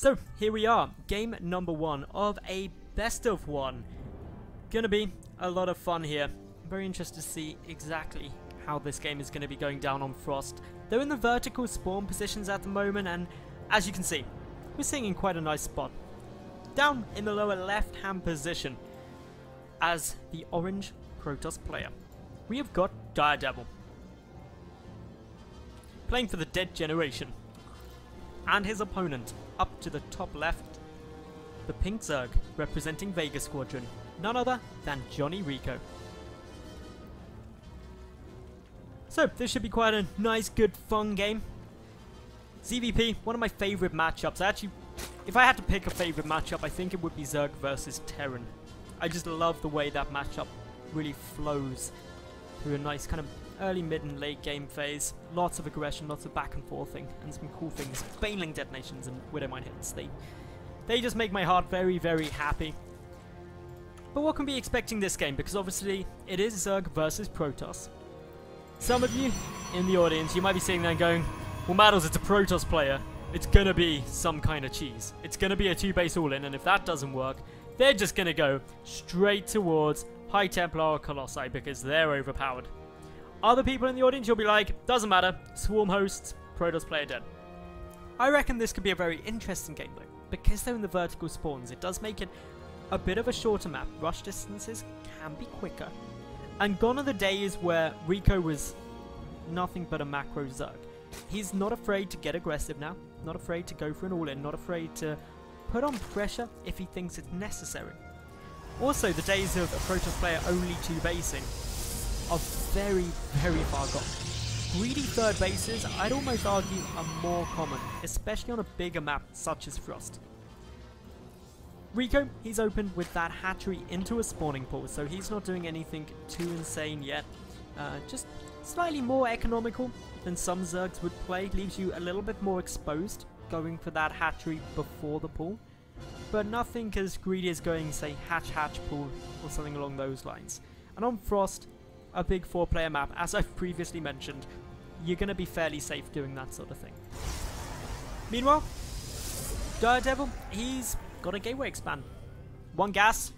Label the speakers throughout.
Speaker 1: So here we are, game number 1 of a best of 1. Gonna be a lot of fun here. I'm very interested to see exactly how this game is going to be going down on Frost. They're in the vertical spawn positions at the moment, and as you can see, we're sitting in quite a nice spot. Down in the lower left hand position, as the orange Protoss player, we have got DirDevil, playing for the Dead Generation. And his opponent, up to the top left, the pink Zerg, representing Vega Squadron, none other than JonnyREcco. So, this should be quite a nice, good, fun game. ZvP, one of my favourite matchups. Actually, if I had to pick a favourite matchup, I think it would be Zerg versus Terran. I just love the way that matchup really flows through a nice kind of early, mid and late game phase. Lots of aggression, lots of back and forthing, and some cool things. Baneling detonations and Widowmine hits. They just make my heart very, very happy. But what can we be expecting this game? Because obviously it is Zerg versus Protoss. Some of you in the audience, you might be sitting there and going, well, Madals, it's a Protoss player. It's gonna be some kind of cheese. It's gonna be a 2-base all-in, and if that doesn't work, they're just gonna go straight towards High Templar or Colossi because they're overpowered. Other people in the audience, you'll be like, doesn't matter, Swarm hosts, Protoss player dead. I reckon this could be a very interesting game though, because they're in the vertical spawns. It does make it a bit of a shorter map. Rush distances can be quicker. And gone are the days where Recco was nothing but a macro Zerg. He's not afraid to get aggressive now, not afraid to go for an all-in, not afraid to put on pressure if he thinks it's necessary. Also, the days of a Protoss player only 2-basing are very, very far gone. Greedy third bases, I'd almost argue, are more common, especially on a bigger map such as Frost. Recco, he's opened with that hatchery into a spawning pool, so he's not doing anything too insane yet. Just slightly more economical than some Zergs would play, leaves you a little bit more exposed going for that hatchery before the pool. But nothing as greedy as going, say, hatch pool or something along those lines. And on Frost, a big 4-player map, as I've previously mentioned, you're going to be fairly safe doing that sort of thing. Meanwhile, DirDevil, he's got a gateway expand. 1 gas,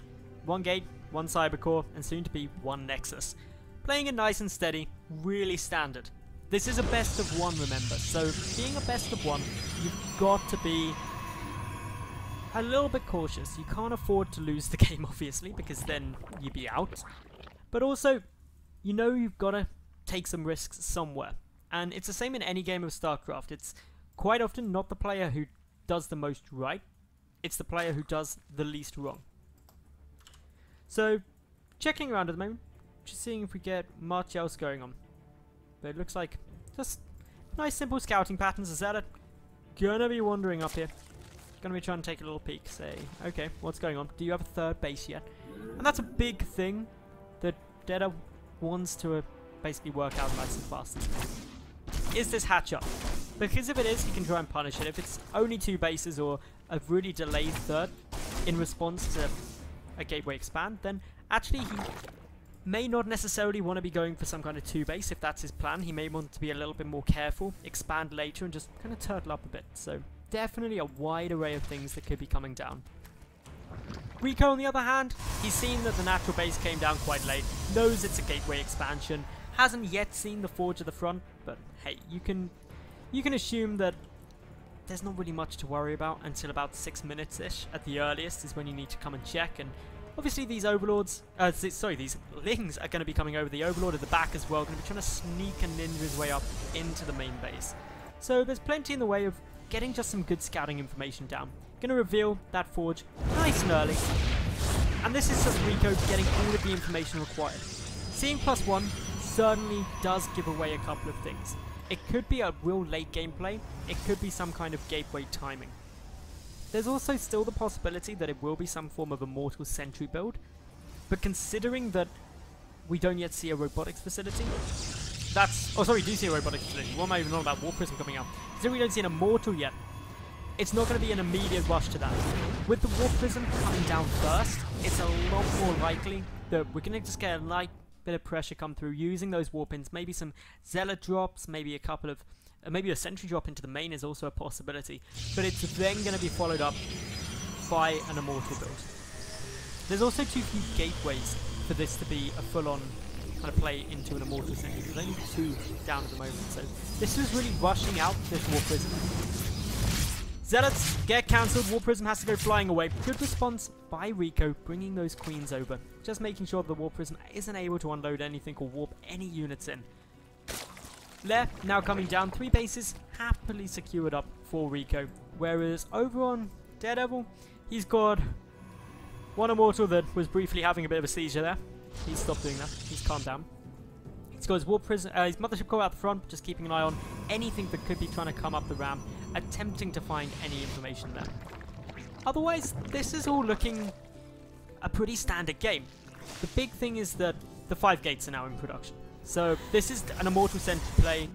Speaker 1: 1 gate, 1 cybercore, and soon to be 1 nexus. Playing it nice and steady, really standard. This is a best of 1, remember, so being a best of 1, you've got to be a little bit cautious. You can't afford to lose the game, obviously, because then you'd be out. But also, you know you've got to take some risks somewhere. And it's the same in any game of StarCraft. It's quite often not the player who does the most right, it's the player who does the least wrong. So, checking around at the moment, just seeing if we get much else going on. But it looks like just nice simple scouting patterns. Is that it? Gonna be wandering up here. Gonna be trying to take a little peek, say, okay, what's going on? Do you have a third base yet? And that's a big thing that Deda wants to basically work out nice and fast. Is this hatch up? Because if it is, he can try and punish it. If it's only 2 bases or a really delayed third in response to a gateway expand, then actually he may not necessarily want to be going for some kind of 2-base if that's his plan. He may want to be a little bit more careful, expand later, and just kind of turtle up a bit. So definitely a wide array of things that could be coming down. Recco, on the other hand, he's seen that the natural base came down quite late, knows it's a gateway expansion, hasn't yet seen the forge at the front, but hey, you can assume that there's not really much to worry about until about 6 minutes-ish at the earliest is when you need to come and check. And obviously these overlords, these lings are going to be coming over the overlord at the back as well, going to be trying to sneak and ninja his way up into the main base. So there's plenty in the way of getting just some good scouting information down. Going to reveal that forge nice and early. And this is just Recco getting all of the information required. Seeing +1 certainly does give away a couple of things. It could be a real late gameplay, it could be some kind of gateway timing. There's also still the possibility that it will be some form of a Mortal Sentry build, but considering that we don't yet see a robotics facility, we do see a robotics facility, what am I even on about War Prism coming out? Considering we don't see an Immortal yet, it's not going to be an immediate rush to that. With the War Prism coming down first, it's a lot more likely that we're going to just get a light bit of pressure come through using those Warpins, maybe some Zealot drops, maybe a couple of maybe a sentry drop into the main is also a possibility, but it's then going to be followed up by an Immortal build. There's also too few gateways for this to be a full-on kind of play into an Immortal sentry. There's only 2 down at the moment, so this is really rushing out this War Prism. Zealots get cancelled, War Prism has to go flying away. Good response by REcco, bringing those queens over. Just making sure the War Prism isn't able to unload anything or warp any units in. Lair now coming down, 3 bases happily secured up for REcco. Whereas over on DirDevil, he's got 1 Immortal that was briefly having a bit of a seizure there. He's stopped doing that, he's calmed down. He's got his War Prism, his Mothership Core out the front, just keeping an eye on anything that could be trying to come up the ramp, attempting to find any information there. Otherwise, this is all looking a pretty standard game. The big thing is that the 5 gates are now in production. So this is an Immortal Sentry play,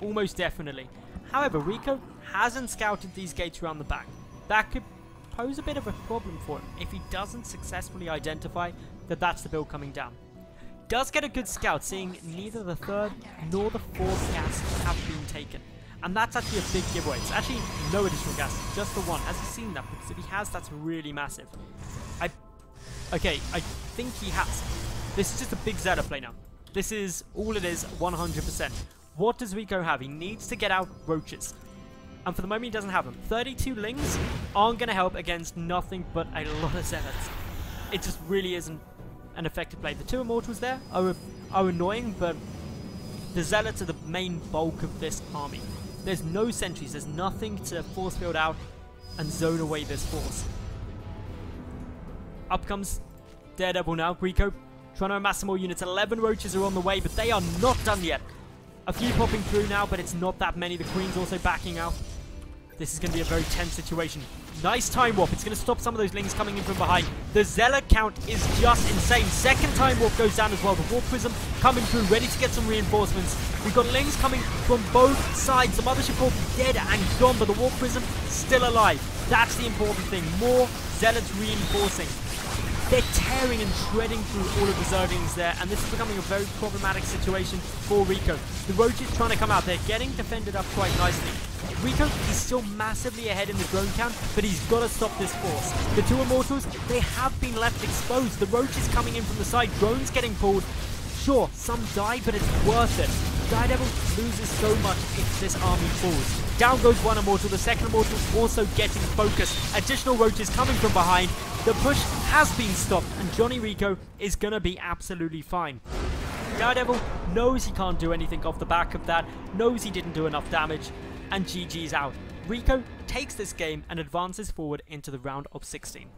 Speaker 1: almost definitely. However, REcco hasn't scouted these gates around the back. That could pose a bit of a problem for him if he doesn't successfully identify that that's the build coming down. Does get a good scout, seeing neither the 3rd nor the 4th gas have been taken. And that's actually a big giveaway. It's actually no additional gas, just the 1. Has he seen that? Because if he has, that's really massive. Okay, I think he has. This is just a big Zeta play now. This is all it is, 100%. What does REcco have? He needs to get out roaches. And for the moment, he doesn't have them. 32 lings aren't going to help against nothing but a lot of Zealots. It just really isn't an effective play. The 2 Immortals there are annoying, but the Zealots are the main bulk of this army. There's no sentries. There's nothing to force field out and zone away this force. Up comes DirDevil now. REcco trying to amass some more units. 11 roaches are on the way, but they are not done yet. A few popping through now, but it's not that many. The Queen's also backing out. This is going to be a very tense situation. Nice time warp. It's going to stop some of those lings coming in from behind. The Zealot count is just insane. Second time warp goes down as well. The War Prism coming through, ready to get some reinforcements. We've got lings coming from both sides. The Mothership will be dead and gone, but the War Prism still alive. That's the important thing. More Zealots reinforcing. They're tearing and shredding through all of the Zerglings there, and this is becoming a very problematic situation for REcco. The roaches trying to come out. They're getting defended up quite nicely. REcco is still massively ahead in the drone count, but he's got to stop this force. The 2 Immortals, they have been left exposed. The roaches coming in from the side, drones getting pulled. Sure, some die, but it's worth it. DirDevil loses so much if this army falls. Down goes 1 Immortal, the 2nd Immortal also getting focused. Additional roaches coming from behind. The push has been stopped, and JonnyREcco is going to be absolutely fine. DirDevil knows he can't do anything off the back of that, knows he didn't do enough damage, and GG's out. REcco takes this game and advances forward into the round of 16.